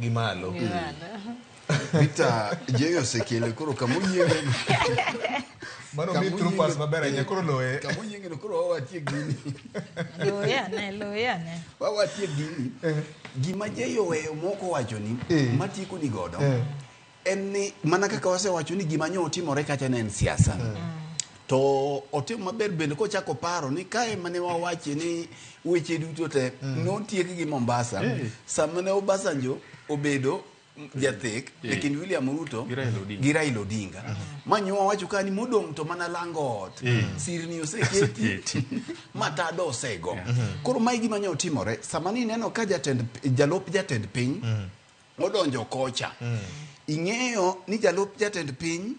gimalo. Victor jeyo sekele koro kamoyienge. Mano mi trupas maber ahinya koro loe. Kamoyienge no koro watie gini. Loya ne. Watie gini. Gima jeyo weyo moko wacho ni matiko ni godo. En ni mana kaka wasewacho ni gima nyo otimore kacha ne en siasa. To otimo maber bende kochako paro ni kae mane wawache ni weche duto te notiek gi Mombasa. Sama ne Obasanjo obedo jathek lekin William Ruto gi Raila Odinga manyo wacho kani modong to mana langot sirni oseketi matado osego koro mai gima nyo timore sama ni neno ka jalop jatend piny odonjo kocha ing'eyo ni jalop jatend piny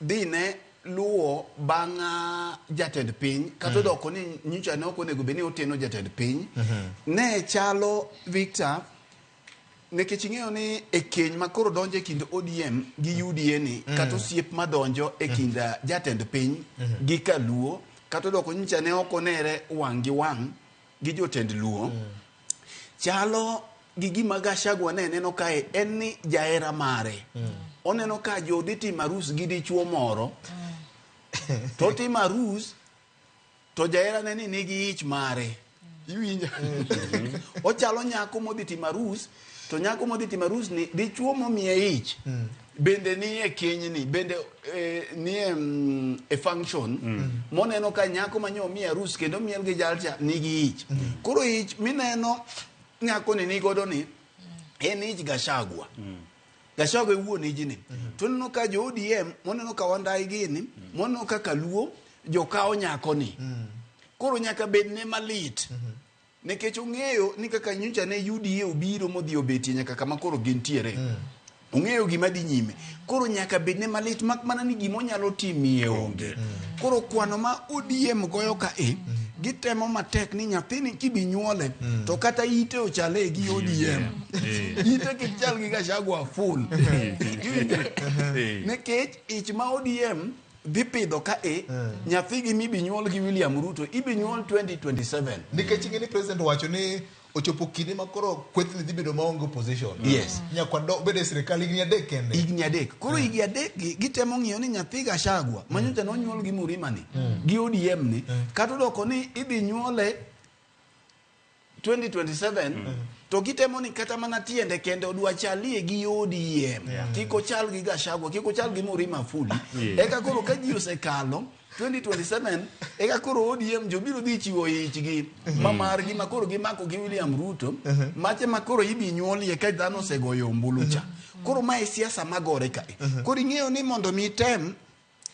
dine luo banga jatend piny kato doko ni nyicha ne okonego beni oteno jatend piny ne chalo Victor nekech ing'eyo ni e keny makoro donjo e kind ODM gi UDA ni kata osiep madonjo e kind jatend piny gi Kaluo kata doko nyicha ne okonere wang' gi wang' gi jotend Luo chalo gi gima Gachagua ne neno kae en ni jaera mare oneno ka jodi timo arus gi dichuo moro to timo arus to jaera ne ni nigi ich mare iwinja ochalo nyako modhi timo arus to nyako modhi timo arus ni dichuo momiye ich bende ni e keny ni bende ni e function moneno ka nyako manyo miye arus kendo miel gi jalcha nigi ich koro ich mineno nyako ni nigodo ni en ich Gachagua Gachagua wuon ijini to neno ka jo ODM moneno ka wandai gini moneno ka Kaluo jo kao nyako ni koro nyaka bedne malit nekech ong'eyo ni kaka nyicha ne UDA obiro modhi obeti nyaka kama koro gintiere ong'eyo gima dhi nyime koro nyaka bedne malit mak mana ni gimo nyalo timie onge koro kwano ma ODM goyo ka gitemo matek ni nyathini kibi nyuole to kata ite ochale gi ODM ite kichal gi Gachagua full nekech ich ma ODM dhi pidho ka nyathigi mibi nyuol gi William Ruto ibi nyuol 2027 nikech ing'e ni president wacho ni ochopo kinde makoro kwethni dhi bedo maonge opposition yes nyakwa bede sirikal igni adek kende igni adek koro igni adek gitemo ng'iyo ni nyathi Gachagua manyocha nonyuol gi Murimani gi ODM ni kata doko ni idhi nyuole 2027 to gitemo ni kata mana tiende kende odwa chalie gi ODM kiko chal gi Gachagua kiko chal gi Murima Fuli eka koro ka ji osekalo 2027 eka koro ODM jo biro dhi chiwo ichgi mamar gi makoro gimako gi William Ruto mache makoro ibi nyuolie ka dhano osegoyo ombulucha koro mae siasa magore ka koro ing'eyo ni mondo mi tem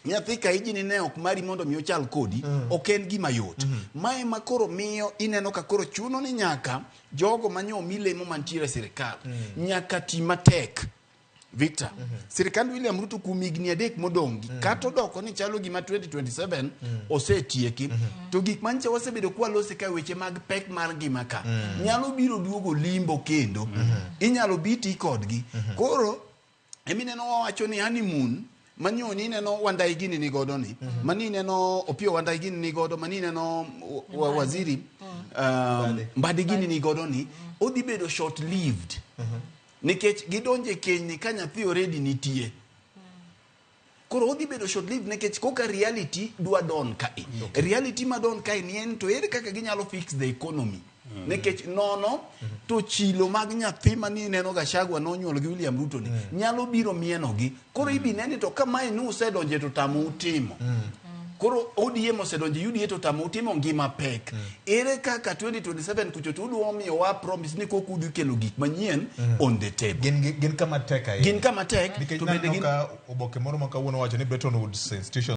nyathi ka ijini ne ok mari mondo mi ochal kodi ok en gima yot mae makoro miyo ineno ka koro chuno ni nyaka jogo manyo milemo mantiere sirikal nyaka ti matek Victor sirikand William Ruto kuom higni adek modongi kata doko ni chalo gima 2027 osetieki to gik manche wasebedo kwalose ka weche mag pek mar ngima ka nyalo biro duogo limbo kendo inyalo biti kodgi koro emineno wawacho ni honeymoon manyoni neno wandai gini ni godo ni mani neno Opiyo wandai gini ni godo mani neno waziri Mbadi gini ni godo ni odhi bedo short lived nikech gidonje keny ni ka nyathi already nitie koro odhi bedo short lived nikech koka reality dwa don ka reality ma don ka ni en to ere kaka ginyalo fix the economy nekech nono to chilo mag nyathi mani neno Gachagua nonyuol gi William Ruto ni nyalo biro mieno gi koro ibi neni to kama inu usedonje to tamo utimo koro ODM osedonje UDA to tamo utimo ngima pek ere kaka 2027 kucho to udwa miyo wa promise ni koku dhi kelo gik manyien on the table gin kama tek gin kama tek to bende gin ka oboke moro ma kawuono wacho ni Bretton Woods institution